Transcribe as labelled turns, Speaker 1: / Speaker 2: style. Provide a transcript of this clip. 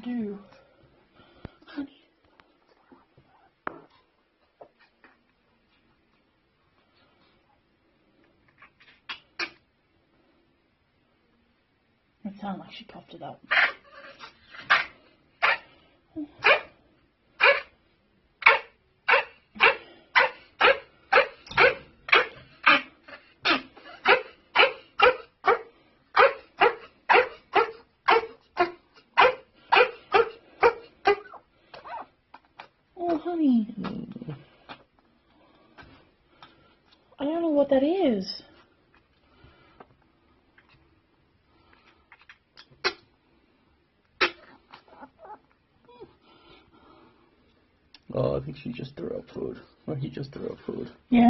Speaker 1: do. Honey. It sounded like she coughed it up. Oh, honey. I don't know what that is.
Speaker 2: Oh, I think she just threw up food. Or he just threw up food.
Speaker 1: Yeah.